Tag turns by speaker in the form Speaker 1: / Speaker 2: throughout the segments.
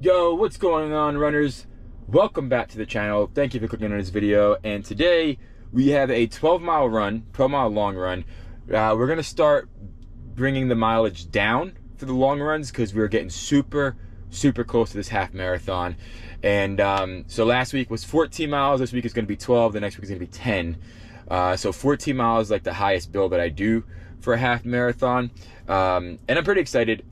Speaker 1: Yo, what's going on, runners? Welcome back to the channel. Thank you for clicking on this video. And today we have a 12-mile run, 12-mile long run. We're gonna start bringing the mileage down for the long runs because we're getting super close to this half marathon. And so last week was 14 miles. This week is gonna be 12. The next week is gonna be 10. So 14 miles is like the highest build that I do for a half marathon. And I'm pretty excited,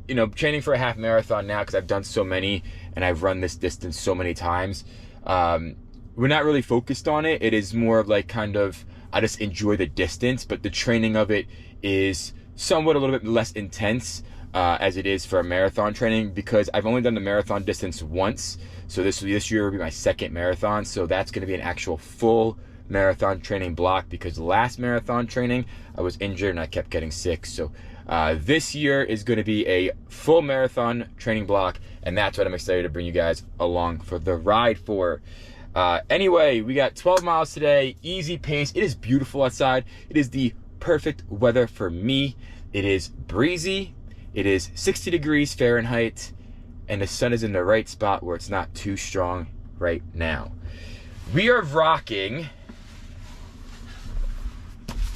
Speaker 1: you know, training for a half marathon now because I've done so many and I've run this distance so many times. We're not really focused on it. It is more of like kind of, I just enjoy the distance, but the training of it is somewhat a little bit less intense as it is for a marathon training, because I've only done the marathon distance once. So this year will be my second marathon. So that's going to be an actual full marathon training block, because the last marathon training I was injured and I kept getting sick. So this year is going to be a full marathon training block, and that's what I'm excited to bring you guys along for the ride for. Anyway, we got 12 miles today, easy pace. It is beautiful outside. It is the perfect weather for me. It is breezy. It is 60 degrees Fahrenheit, and the sun is in the right spot where it's not too strong right now. We are rocking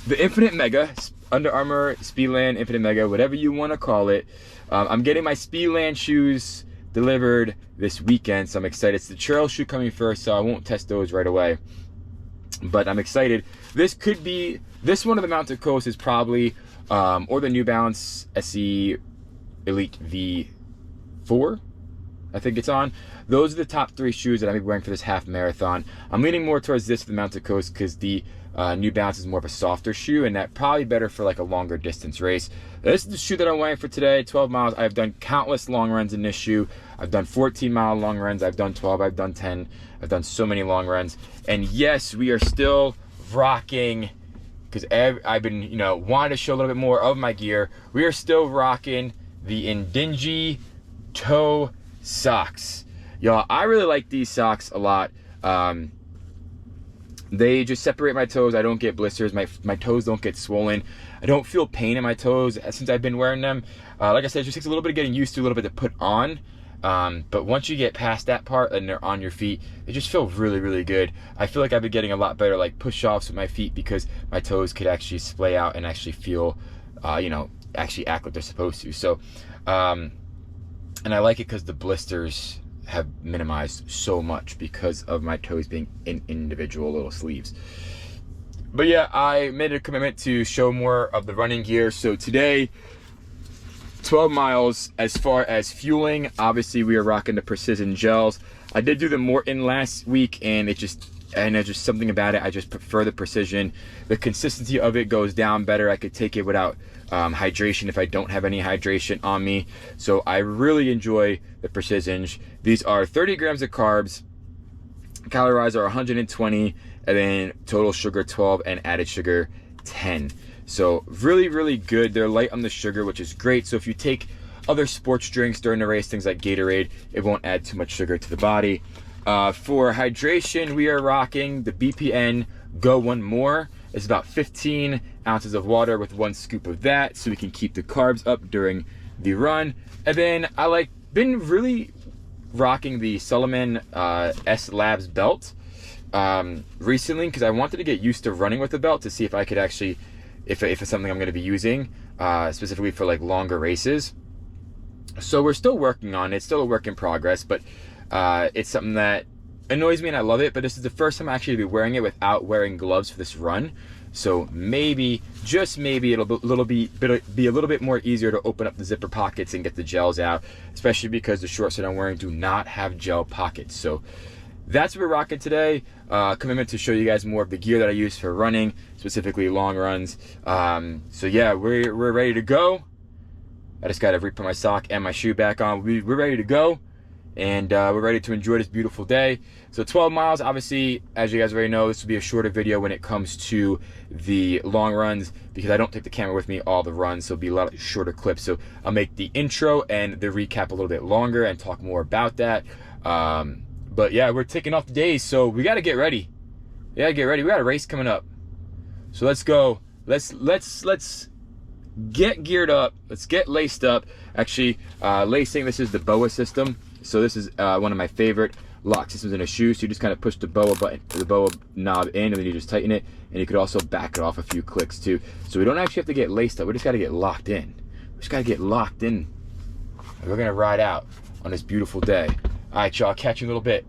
Speaker 1: the Infinite Mega, Under Armour Speedland Infinite Mega, whatever you want to call it. I'm getting my Speedland shoes delivered this weekend, so I'm excited. It's the trail shoe coming first, so I won't test those right away. But I'm excited. This could be, this one of the Mountain Coast is probably, or the New Balance SE Elite V4, I think it's on. Those are the top three shoes that I'm wearing for this half marathon. I'm leaning more towards this for the Mountain Coast because the New Balance is more of a softer shoe, and that probably better for like a longer distance race. This is the shoe that I'm wearing for today, 12 miles. I've done countless long runs in this shoe. I've done 14-mile long runs. I've done 12. I've done 10. I've done so many long runs. And yes, we are still rocking, because I've been, you know, wanting to show a little bit more of my gear. We are still rocking the Indinji toe socks. Y'all, I really like these socks a lot. They just separate my toes. I don't get blisters. My toes don't get swollen. I don't feel pain in my toes since I've been wearing them. Like I said, it just takes a little bit of getting used to, a little bit to put on. But once you get past that part and they're on your feet, they just feel really good. I feel like I've been getting a lot better like push-offs with my feet, because my toes could actually splay out and actually feel, you know, actually act like they're supposed to. So, and I like it because the blisters have minimized so much because of my toes being in individual little sleeves. But yeah, I made a commitment to show more of the running gear. So today, 12 miles. As far as fueling, obviously we are rocking the Precision gels. I did do the Morton last week, and there's just something about it. I just prefer the Precision. The consistency of it goes down better. I could take it without hydration if I don't have any hydration on me. So I really enjoy the Precisions. These are 30 grams of carbs. Calories are 120, and then total sugar 12 and added sugar 10. So really good. They're light on the sugar, which is great. So if you take other sports drinks during the race, things like Gatorade, it won't add too much sugar to the body. For hydration, we are rocking the BPN Go One More. It's about 15 ounces of water with 1 scoop of that, so we can keep the carbs up during the run. And then been really rocking the Solomon S Labs belt recently, because I wanted to get used to running with the belt to see if I could actually, if it's something I'm going to be using specifically for like longer races. So we're still working on it. It's still a work in progress, but it's something that annoys me and I love it. But this is the first time I actually be wearing it without wearing gloves for this run. So maybe, just maybe, it'll be a little bit more easier to open up the zipper pockets and get the gels out, especially because the shorts that I'm wearing do not have gel pockets. So that's what we're rocking today. Commitment to show you guys more of the gear that I use for running, specifically long runs. So yeah, we're ready to go. I just got to re-put my sock and my shoe back on. We're ready to go, and we're ready to enjoy this beautiful day. So 12 miles, obviously, as you guys already know, this will be a shorter video when it comes to the long runs, because I don't take the camera with me all the runs, so it'll be a lot of shorter clips. So I'll make the intro and the recap a little bit longer and talk more about that. But yeah, we're taking off the days, so we got to get ready. Yeah, get ready. We got a race coming up. So let's go. Let's get geared up. Let's get laced up. Actually, lacing, this is the BOA system. So this is one of my favorite lock systems in a shoe. So you just kind of push the BOA button, the BOA knob in, and then you just tighten it. And you could also back it off a few clicks too. So we don't actually have to get laced up. We just got to get locked in. We just got to get locked in. And we're gonna ride out on this beautiful day. All right, y'all, catch you in a little bit.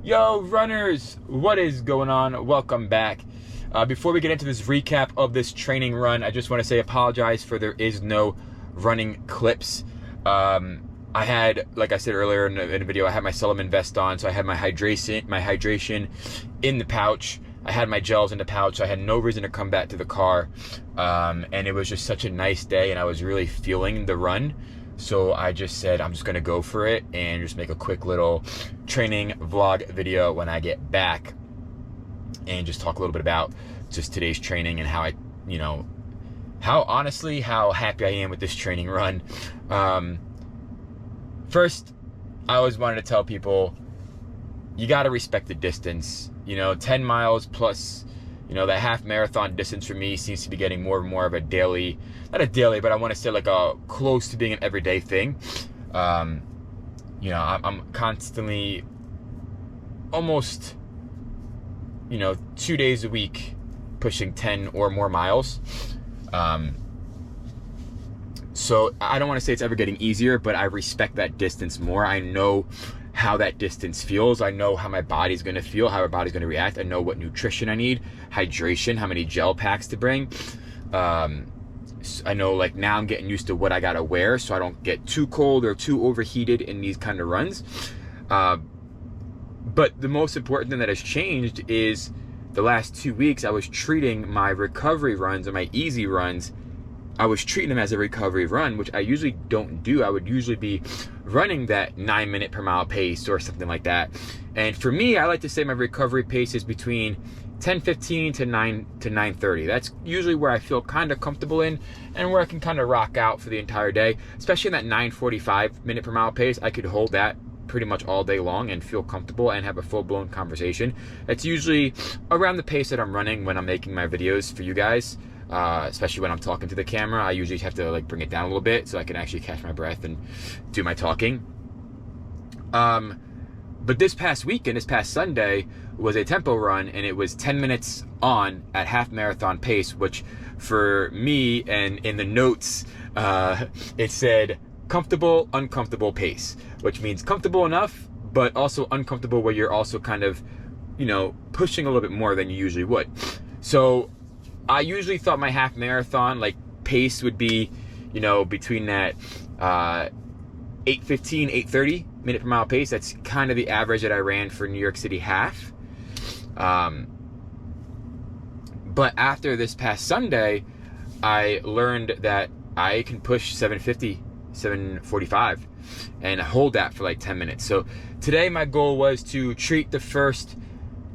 Speaker 1: Yo, runners, what is going on? Welcome back. Before we get into this recap of this training run, I just want to say apologize for there is no running clips. I had, like I said earlier in the video, I had my Solomon vest on, so I had my hydration in the pouch. I had my gels in the pouch, so I had no reason to come back to the car. And it was just such a nice day, and I was really feeling the run. So I just said, I'm just gonna go for it and just make a quick little training vlog video when I get back and just talk a little bit about just today's training and how I, you know, how happy I am with this training run. First, I always wanted to tell people, you gotta respect the distance. You know, 10 miles plus, you know, that half marathon distance for me seems to be getting more and more of a daily, not a daily, but I want to say like a close to being an everyday thing. You know, I'm constantly almost, you know, 2 days a week pushing 10 or more miles. So I don't want to say it's ever getting easier, but I respect that distance more. I know how that distance feels. I know how my body's going to feel, how my body's going to react. I know what nutrition I need, hydration, how many gel packs to bring. I know, like, now I'm getting used to what I got to wear so I don't get too cold or too overheated in these kind of runs. But the most important thing that has changed is the last 2 weeks I was treating my recovery runs and my easy runs, I was treating them as a recovery run, which I usually don't do. I would usually be running that 9 minute per mile pace or something like that. And for me, I like to say my recovery pace is between 10:15 to 9:30. That's usually where I feel kind of comfortable in and where I can kind of rock out for the entire day. Especially in that 9:45 minute per mile pace, I could hold that pretty much all day long and feel comfortable and have a full-blown conversation. It's usually around the pace that I'm running when I'm making my videos for you guys. Especially when I'm talking to the camera, I usually have to like bring it down a little bit so I can actually catch my breath and do my talking. But this past weekend, this past Sunday, was a tempo run, and it was 10 minutes on at half marathon pace, which for me, and in the notes, it said comfortable, uncomfortable pace, which means comfortable enough, but also uncomfortable where you're also kind of, you know, pushing a little bit more than you usually would. So I usually thought my half marathon like pace would be, you know, between that 8:15, 8:30 minute per mile pace. That's kind of the average that I ran for New York City half. But after this past Sunday, I learned that I can push 7:50, 7:45 and hold that for like 10 minutes. So today my goal was to treat the first,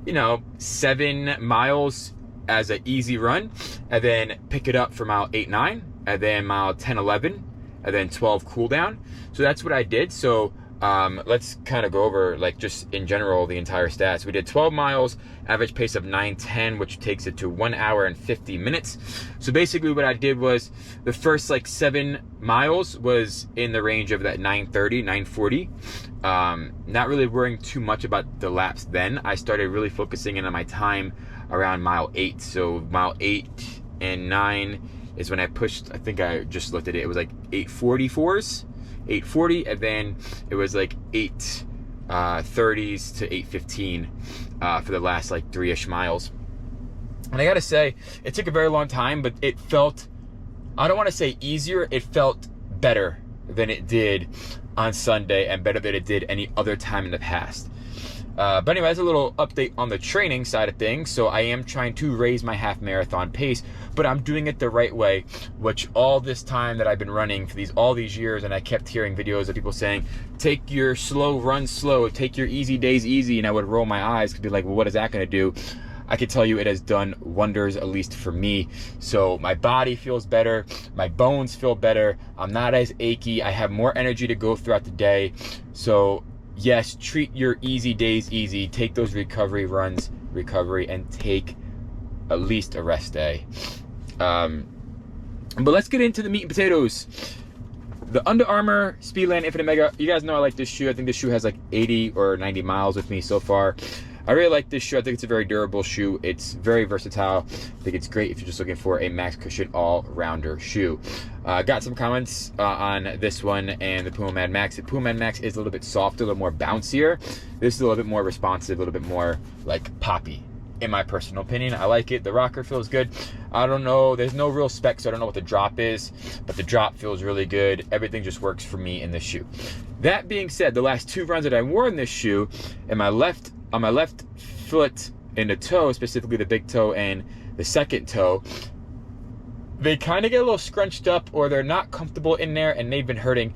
Speaker 1: you know, 7 miles as an easy run, and then pick it up for mile 8, 9, and then mile 10, 11, and then 12 cool down. So that's what I did. So let's kind of go over, like, just in general the entire stats. We did 12 miles, average pace of 9:10, which takes it to 1 hour and 50 minutes. So basically what I did was the first like 7 miles was in the range of that 9:30, 9:40. Not really worrying too much about the laps then. I started really focusing in on my time around mile 8. So mile 8 and 9 is when I pushed, I think I just looked at it, it was like 8:44s, 8:40, and then it was like 8:30s to 8:15 for the last like 3-ish miles. And I gotta say, it took a very long time, but it felt, I don't want to say easier, it felt better than it did on Sunday and better than it did any other time in the past. But anyway, that's a little update on the training side of things. So I am trying to raise my half marathon pace, but I'm doing it the right way, which all this time that I've been running for all these years, and I kept hearing videos of people saying, take your slow run slow, take your easy days easy, and I would roll my eyes and be like, well, what is that going to do? I can tell you it has done wonders, at least for me. So my body feels better, my bones feel better, I'm not as achy, I have more energy to go throughout the day. So yes, treat your easy days easy, take those recovery runs recovery, and take at least a rest day. But let's get into the meat and potatoes. The Under Armour Speedland Infinite Mega, you guys know I like this shoe. I think this shoe has like 80 or 90 miles with me so far. I really like this shoe. I think it's a very durable shoe. It's very versatile. I think it's great if you're just looking for a max cushion all-rounder shoe. Got some comments on this one and the Puma Mad Max. The Puma Mad Max is a little bit softer, a little more bouncier. This is a little bit more responsive, a little bit more like poppy, in my personal opinion. I like it. The rocker feels good. I don't know, there's no real specs, so I don't know what the drop is, but the drop feels really good. Everything just works for me in this shoe. That being said, the last 2 runs that I wore in this shoe, on my left foot in the toe, specifically the big toe and the second toe, they kind of get a little scrunched up, or they're not comfortable in there, and they've been hurting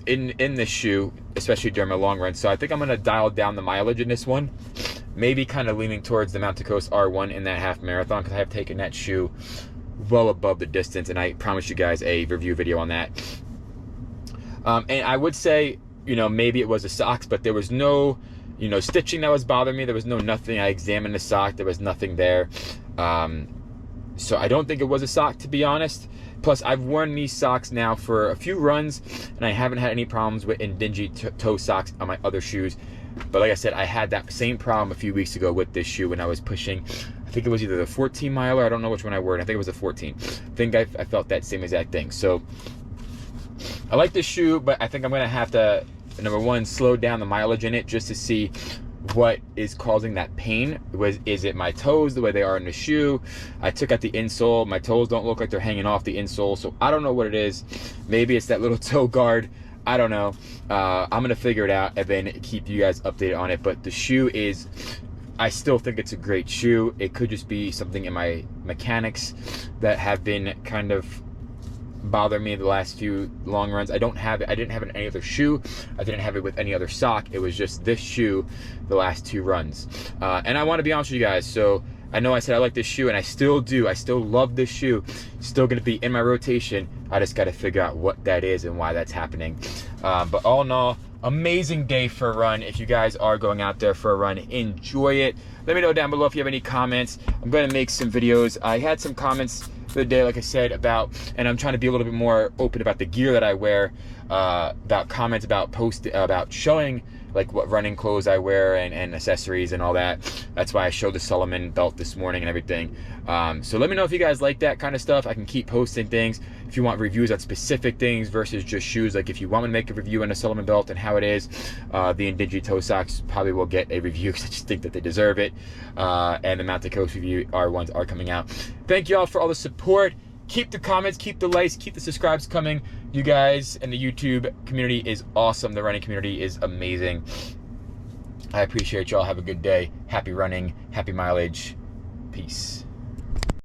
Speaker 1: in this shoe, especially during my long run. So I think I'm gonna dial down the mileage in this one. Maybe kind of leaning towards the Mountain Coast R1 in that half marathon, because I have taken that shoe well above the distance, and I promise you guys a review video on that. And I would say, you know, maybe it was the socks, but there was no, you know, stitching that was bothering me. There was no nothing. I examined the sock. There was nothing there. So I don't think it was a sock, to be honest. Plus, I've worn these socks now for a few runs, and I haven't had any problems with dingy toe socks on my other shoes. But like I said, I had that same problem a few weeks ago with this shoe when I was pushing. I think it was either the 14 miler. I don't know which one I wore. I think it was the 14. I think I felt that same exact thing. So I like this shoe, but I think I'm going to have to, number one, slow down the mileage in it just to see what is causing that pain. Is it my toes, the way they are in the shoe? I took out the insole. My toes don't look like they're hanging off the insole, so I don't know what it is. Maybe it's that little toe guard. I don't know. I'm gonna figure it out and then keep you guys updated on it. But the shoe is, I still think it's a great shoe. It could just be something in my mechanics that have been kind of bothering me the last few long runs. I didn't have it in any other shoe. I didn't have it with any other sock. It was just this shoe the last 2 runs. And I want to be honest with you guys. So I know I said I like this shoe, and I still do. I still love this shoe. It's still going to be in my rotation. I just got to figure out what that is and why that's happening. But all in all, amazing day for a run. If you guys are going out there for a run, enjoy it. Let me know down below if you have any comments. I'm going to make some videos. I had some comments the other day, like I said, about, and I'm trying to be a little bit more open about the gear that I wear, about comments about showing like what running clothes I wear and accessories and all that. That's why I showed the Solomon belt this morning and everything. So let me know if you guys like that kind of stuff. I can keep posting things. If you want reviews on specific things versus just shoes, like if you want me to make a review on a Solomon belt and how it is, the Indigi toe socks probably will get a review because I just think that they deserve it. And the Mountain Coast review R1s are coming out. Thank you all for all the support. Keep the comments, keep the likes, keep the subscribes coming. You guys and the YouTube community is awesome. The running community is amazing. I appreciate y'all. Have a good day. Happy running, happy mileage. Peace.